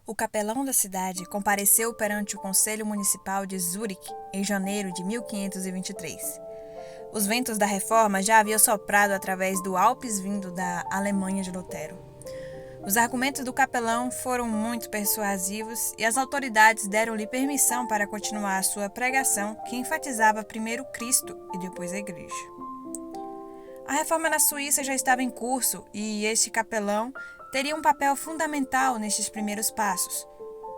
O capelão da cidade compareceu perante o Conselho Municipal de Zurique em janeiro de 1523. Os ventos da reforma já haviam soprado através do Alpes vindo da Alemanha de Lutero. Os argumentos do capelão foram muito persuasivos e as autoridades deram-lhe permissão para continuar a sua pregação, que enfatizava primeiro Cristo e depois a Igreja. A reforma na Suíça já estava em curso e este capelão teria um papel fundamental nestes primeiros passos.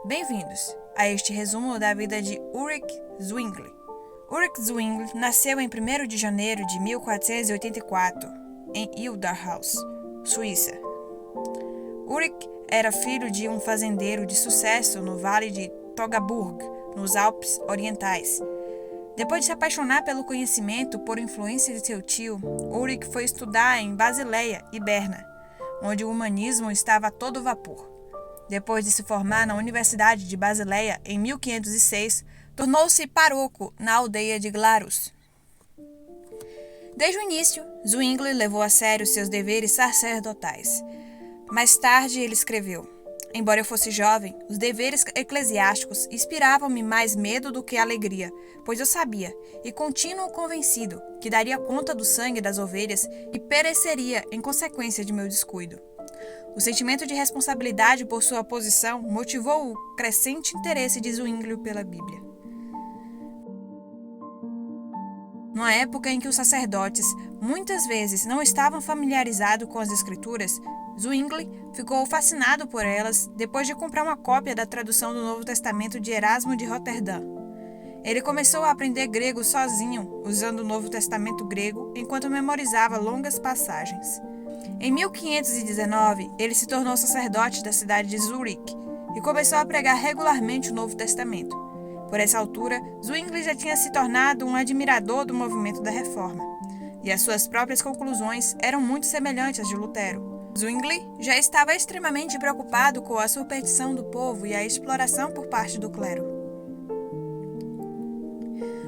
Bem-vindos a este resumo da vida de Ulrich Zwingli. Ulrich Zwingli nasceu em 1º de janeiro de 1484, em Ilderhaus, Suíça. Ulrich era filho de um fazendeiro de sucesso no Vale de Toggenburg, nos Alpes Orientais. Depois de se apaixonar pelo conhecimento por influência de seu tio, Ulrich foi estudar em Basileia e Berna, onde o humanismo estava a todo vapor. Depois de se formar na Universidade de Basileia em 1506, tornou-se pároco na aldeia de Glarus. Desde o início, Zwingli levou a sério seus deveres sacerdotais. Mais tarde, ele escreveu: embora eu fosse jovem, os deveres eclesiásticos inspiravam-me mais medo do que alegria, pois eu sabia, e continuo convencido, que daria conta do sangue das ovelhas e pereceria em consequência de meu descuido. O sentimento de responsabilidade por sua posição motivou o crescente interesse de Zwingli pela Bíblia. Numa época em que os sacerdotes muitas vezes não estavam familiarizados com as Escrituras, Zwingli ficou fascinado por elas depois de comprar uma cópia da tradução do Novo Testamento de Erasmo de Roterdã. Ele começou a aprender grego sozinho, usando o Novo Testamento grego, enquanto memorizava longas passagens. Em 1519, ele se tornou sacerdote da cidade de Zurique e começou a pregar regularmente o Novo Testamento. Por essa altura, Zwingli já tinha se tornado um admirador do movimento da Reforma, e as suas próprias conclusões eram muito semelhantes às de Lutero. Zwingli já estava extremamente preocupado com a superstição do povo e a exploração por parte do clero.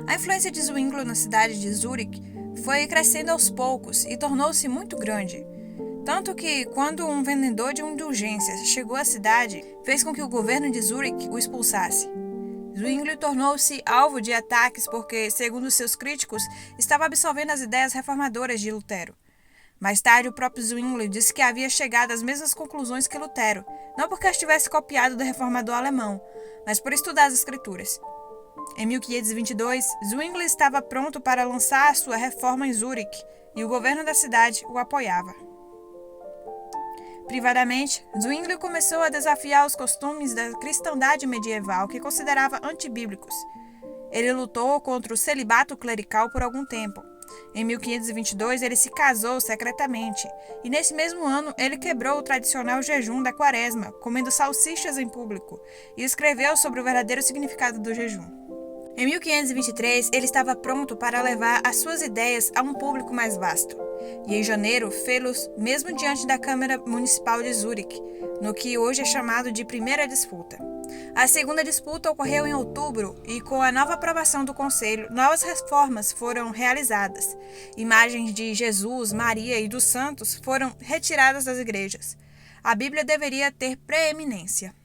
A influência de Zwingli na cidade de Zurique foi crescendo aos poucos e tornou-se muito grande, tanto que, quando um vendedor de indulgências chegou à cidade, fez com que o governo de Zurique o expulsasse. Zwingli tornou-se alvo de ataques porque, segundo seus críticos, estava absorvendo as ideias reformadoras de Lutero. Mais tarde, o próprio Zwingli disse que havia chegado às mesmas conclusões que Lutero, não porque as tivesse copiado do reformador alemão, mas por estudar as Escrituras. Em 1522, Zwingli estava pronto para lançar a sua reforma em Zurique, e o governo da cidade o apoiava. Privadamente, Zwingli começou a desafiar os costumes da cristandade medieval que considerava antibíblicos. Ele lutou contra o celibato clerical por algum tempo. Em 1522, ele se casou secretamente, e nesse mesmo ano ele quebrou o tradicional jejum da quaresma, comendo salsichas em público, e escreveu sobre o verdadeiro significado do jejum. Em 1523, ele estava pronto para levar as suas ideias a um público mais vasto, e em janeiro fê-los mesmo diante da Câmara Municipal de Zurique, no que hoje é chamado de Primeira Disputa. A segunda disputa ocorreu em outubro e, com a nova aprovação do Conselho, novas reformas foram realizadas. Imagens de Jesus, Maria e dos santos foram retiradas das igrejas. A Bíblia deveria ter preeminência.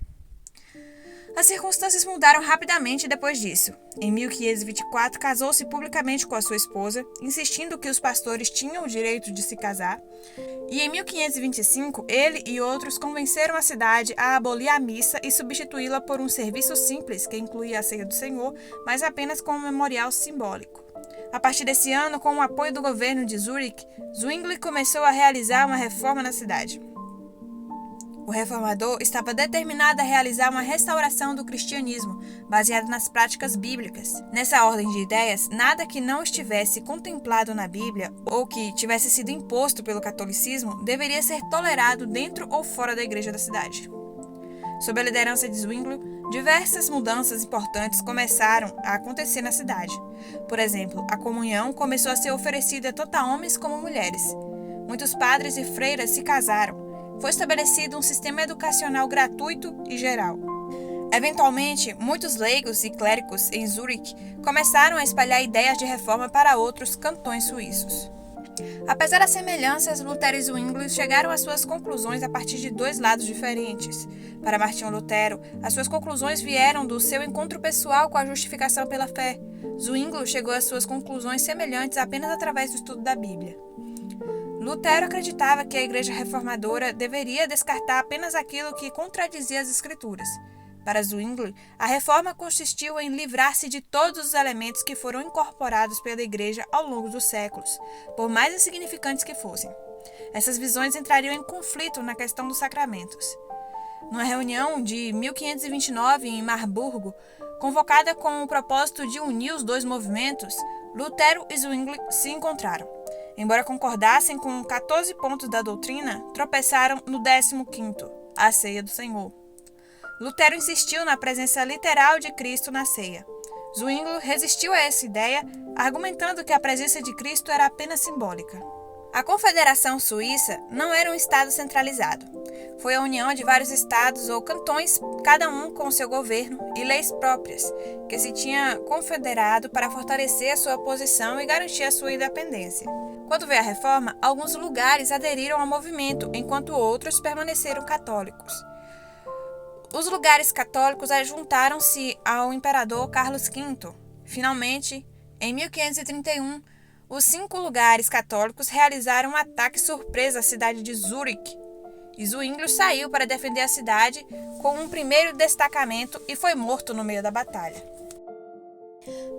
As circunstâncias mudaram rapidamente depois disso. Em 1524, casou-se publicamente com a sua esposa, insistindo que os pastores tinham o direito de se casar. E em 1525, ele e outros convenceram a cidade a abolir a missa e substituí-la por um serviço simples que incluía a ceia do Senhor, mas apenas como memorial simbólico. A partir desse ano, com o apoio do governo de Zurique, Zwingli começou a realizar uma reforma na cidade. O reformador estava determinado a realizar uma restauração do cristianismo, baseada nas práticas bíblicas. Nessa ordem de ideias, nada que não estivesse contemplado na Bíblia ou que tivesse sido imposto pelo catolicismo deveria ser tolerado dentro ou fora da igreja da cidade. Sob a liderança de Zwingli, diversas mudanças importantes começaram a acontecer na cidade. Por exemplo, a comunhão começou a ser oferecida tanto a homens como mulheres. Muitos padres e freiras se casaram. Foi estabelecido um sistema educacional gratuito e geral. Eventualmente, muitos leigos e clérigos em Zurique começaram a espalhar ideias de reforma para outros cantões suíços. Apesar das semelhanças, Lutero e Zwingli chegaram às suas conclusões a partir de dois lados diferentes. Para Martinho Lutero, as suas conclusões vieram do seu encontro pessoal com a justificação pela fé. Zwingli chegou às suas conclusões semelhantes apenas através do estudo da Bíblia. Lutero acreditava que a Igreja Reformadora deveria descartar apenas aquilo que contradizia as Escrituras. Para Zwingli, a reforma consistiu em livrar-se de todos os elementos que foram incorporados pela Igreja ao longo dos séculos, por mais insignificantes que fossem. Essas visões entrariam em conflito na questão dos sacramentos. Numa reunião de 1529 em Marburgo, convocada com o propósito de unir os dois movimentos, Lutero e Zwingli se encontraram. Embora concordassem com 14 pontos da doutrina, tropeçaram no 15º, a ceia do Senhor. Lutero insistiu na presença literal de Cristo na ceia. Zwingli resistiu a essa ideia, argumentando que a presença de Cristo era apenas simbólica. A Confederação Suíça não era um estado centralizado. Foi a união de vários estados ou cantões, cada um com seu governo e leis próprias, que se tinha confederado para fortalecer a sua posição e garantir a sua independência. Quando veio a reforma, alguns lugares aderiram ao movimento, enquanto outros permaneceram católicos. Os lugares católicos juntaram-se ao imperador Carlos V. Finalmente, em 1531, os 5 lugares católicos realizaram um ataque surpresa à cidade de Zurique. E Zwingli saiu para defender a cidade com um primeiro destacamento e foi morto no meio da batalha.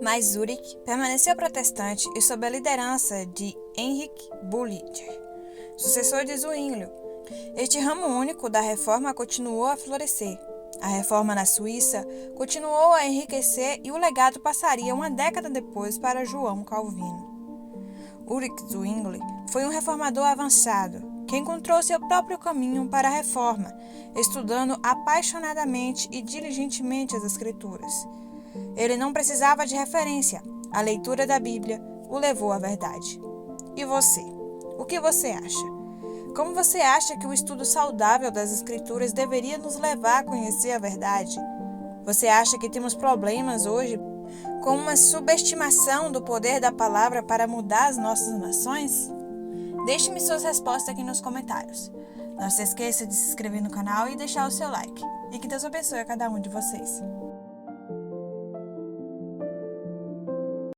Mas Zurique permaneceu protestante e sob a liderança de Heinrich Bullinger, sucessor de Zwingli. Este ramo único da reforma continuou a florescer. A reforma na Suíça continuou a enriquecer e o legado passaria uma década depois para João Calvino. Ulrich Zwingli foi um reformador avançado, que encontrou seu próprio caminho para a reforma, estudando apaixonadamente e diligentemente as Escrituras. Ele não precisava de referência, a leitura da Bíblia o levou à verdade. E você? O que você acha? Como você acha que o estudo saudável das Escrituras deveria nos levar a conhecer a verdade? Você acha que temos problemas hoje com uma subestimação do poder da palavra para mudar as nossas nações? Deixe-me suas respostas aqui nos comentários. Não se esqueça de se inscrever no canal e deixar o seu like. E que Deus abençoe a cada um de vocês.